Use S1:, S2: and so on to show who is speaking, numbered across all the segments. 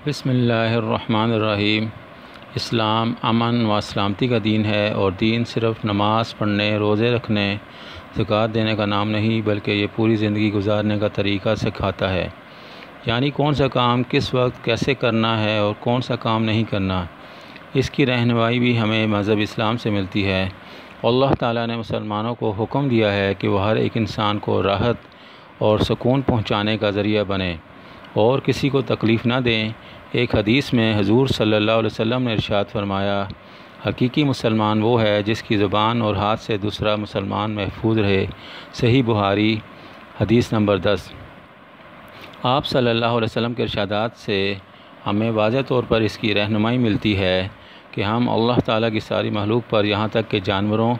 S1: بسم اللہ الرحمن الرحیم۔ اسلام امن و سلامتی کا دین ہے، اور دین صرف نماز پڑھنے، روزے رکھنے، زکوٰۃ دینے کا نام نہیں، بلکہ یہ پوری زندگی گزارنے کا طریقہ سکھاتا ہے۔ یعنی کون سا کام کس وقت کیسے کرنا ہے اور کون سا کام نہیں کرنا، اس کی رہنمائی بھی ہمیں مذہب اسلام سے ملتی ہے۔ اللہ تعالیٰ نے مسلمانوں کو حکم دیا ہے کہ وہ ہر ایک انسان کو راحت اور سکون پہنچانے کا ذریعہ بنیں اور کسی کو تکلیف نہ دیں۔ ایک حدیث میں حضور صلی اللہ علیہ وسلم نے ارشاد فرمایا، حقیقی مسلمان وہ ہے جس کی زبان اور ہاتھ سے دوسرا مسلمان محفوظ رہے۔ صحیح بخاری حدیث نمبر 10۔ آپ صلی اللہ علیہ وسلم کے ارشادات سے ہمیں واضح طور پر اس کی رہنمائی ملتی ہے کہ ہم اللہ تعالیٰ کی ساری مخلوق پر، یہاں تک کہ جانوروں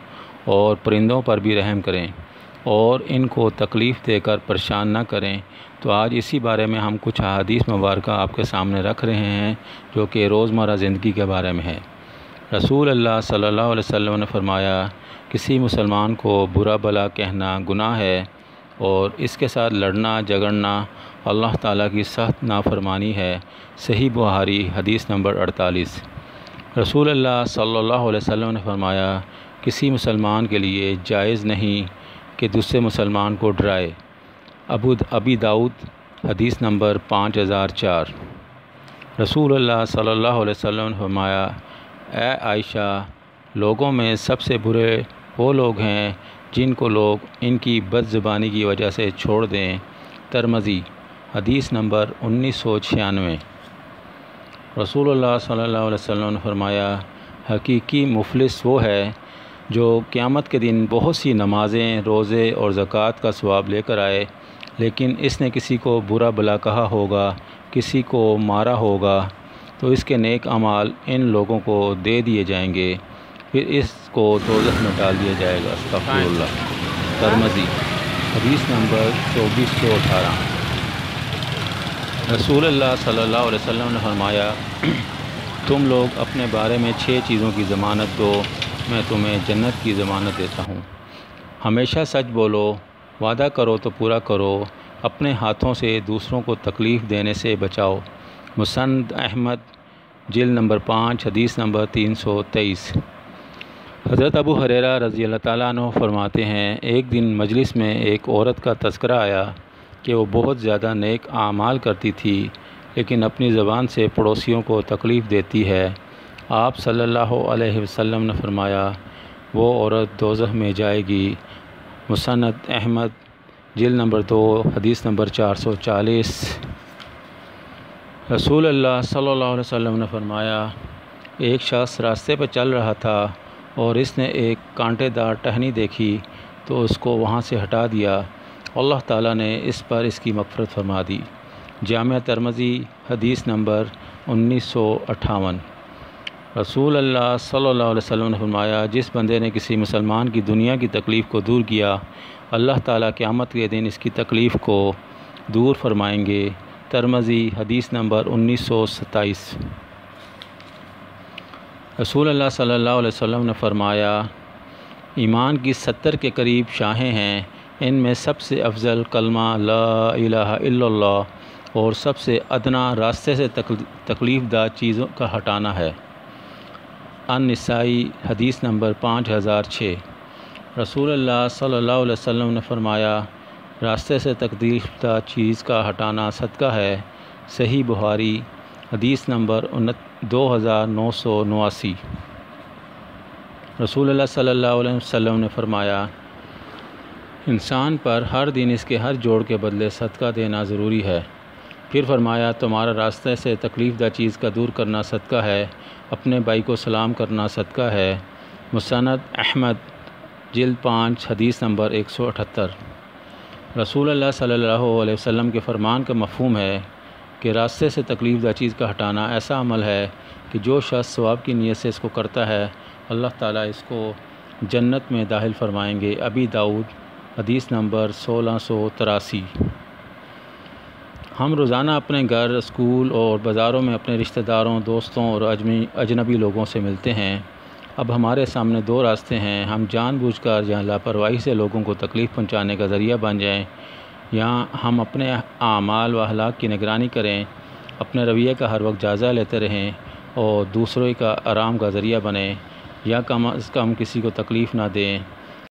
S1: اور پرندوں پر بھی رحم کریں اور ان کو تکلیف دے کر پریشان نہ کریں۔ تو آج اسی بارے میں ہم کچھ احادیث مبارکہ آپ کے سامنے رکھ رہے ہیں، جو کہ روزمرہ زندگی کے بارے میں ہے۔ رسول اللہ صلی اللہ علیہ وسلم نے فرمایا، کسی مسلمان کو برا بھلا کہنا گناہ ہے، اور اس کے ساتھ لڑنا جھگڑنا اللہ تعالیٰ کی سخت نافرمانی ہے۔ صحیح بخاری حدیث نمبر 48۔ رسول اللہ صلی اللہ علیہ وسلم نے فرمایا، کسی مسلمان کے لیے جائز نہیں کہ دوسرے مسلمان کو ڈرائے۔ ابی داؤد حدیث نمبر 5004۔ رسول اللہ صلی اللہ علیہ وسلم نے فرمایا، اے عائشہ، لوگوں میں سب سے برے وہ لوگ ہیں جن کو لوگ ان کی بد زبانی کی وجہ سے چھوڑ دیں۔ ترمذی حدیث نمبر 1996۔ رسول اللہ صلی اللہ علیہ وسلم نے فرمایا، حقیقی مفلس وہ ہے جو قیامت کے دن بہت سی نمازیں، روزے اور زکوٰۃ کا ثواب لے کر آئے، لیکن اس نے کسی کو برا بھلا کہا ہوگا، کسی کو مارا ہوگا، تو اس کے نیک اعمال ان لوگوں کو دے دیے جائیں گے، پھر اس کو دوزخ میں ڈال دیا جائے گا۔ استغفر اللہ۔ ترمذی حدیث نمبر 2418۔ رسول اللہ صلی اللہ علیہ وسلم نے فرمایا، تم لوگ اپنے بارے میں 6 چیزوں کی ضمانت دو، میں تمہیں جنت کی ضمانت دیتا ہوں۔ ہمیشہ سچ بولو، وعدہ کرو تو پورا کرو، اپنے ہاتھوں سے دوسروں کو تکلیف دینے سے بچاؤ۔ مسند احمد جلد نمبر 5 حدیث نمبر 323۔ حضرت ابو ہریرہ رضی اللہ تعالیٰ عنہ فرماتے ہیں، ایک دن مجلس میں ایک عورت کا تذکرہ آیا کہ وہ بہت زیادہ نیک اعمال کرتی تھی، لیکن اپنی زبان سے پڑوسیوں کو تکلیف دیتی ہے۔ آپ صلی اللہ علیہ وسلم نے فرمایا، وہ عورت دوزخ میں جائے گی۔ مسند احمد جلد نمبر 2 حدیث نمبر 440۔ رسول اللہ صلی اللہ علیہ وسلم نے فرمایا، ایک شخص راستے پر چل رہا تھا اور اس نے ایک کانٹے دار ٹہنی دیکھی تو اس کو وہاں سے ہٹا دیا۔ اللہ تعالیٰ نے اس پر اس کی مغفرت فرما دی۔ جامع ترمذی حدیث نمبر 1958۔ رسول اللہ صلی اللہ علیہ وسلم نے فرمایا، جس بندے نے کسی مسلمان کی دنیا کی تکلیف کو دور کیا، اللہ تعالیٰ قیامت کے دن اس کی تکلیف کو دور فرمائیں گے۔ ترمذی حدیث نمبر 1927۔ رسول اللہ صلی اللہ علیہ وسلم نے فرمایا، ایمان کی 70 کے قریب شاخیں ہیں، ان میں سب سے افضل کلمہ لا الہ الا اللہ اور سب سے ادنا راستے سے تکلیف دہ چیزوں کا ہٹانا ہے۔ النسائی حدیث نمبر 5006۔ رسول اللہ صلی اللہ علیہ وسلم نے فرمایا، راستے سے تکلیف دہ چیز کا ہٹانا صدقہ ہے۔ صحیح بخاری حدیث نمبر 2989۔ رسول اللہ صلی اللہ علیہ وسلم نے فرمایا، انسان پر ہر دن اس کے ہر جوڑ کے بدلے صدقہ دینا ضروری ہے۔ پھر فرمایا، تمہارا راستے سے تکلیف دہ چیز کا دور کرنا صدقہ ہے، اپنے بھائی کو سلام کرنا صدقہ ہے۔ مسند احمد جلد 5 حدیث نمبر 178۔ رسول اللہ صلی اللہ علیہ وسلم کے فرمان کا مفہوم ہے کہ راستے سے تکلیف دہ چیز کا ہٹانا ایسا عمل ہے کہ جو شخص ثواب کی نیت سے اس کو کرتا ہے، اللہ تعالیٰ اس کو جنت میں داخل فرمائیں گے۔ ابی داؤد حدیث نمبر 1683۔ ہم روزانہ اپنے گھر، اسکول اور بازاروں میں اپنے رشتہ داروں، دوستوں اور اجنبی لوگوں سے ملتے ہیں۔ اب ہمارے سامنے 2 راستے ہیں، ہم جان بوجھ کر یا لاپرواہی سے لوگوں کو تکلیف پہنچانے کا ذریعہ بن جائیں، یا ہم اپنے اعمال و اخلاق کی نگرانی کریں اپنے رویے کا ہر وقت جائزہ لیتے رہیں اور دوسروں کا آرام کا ذریعہ بنیں، یا کم از کم کسی کو تکلیف نہ دیں۔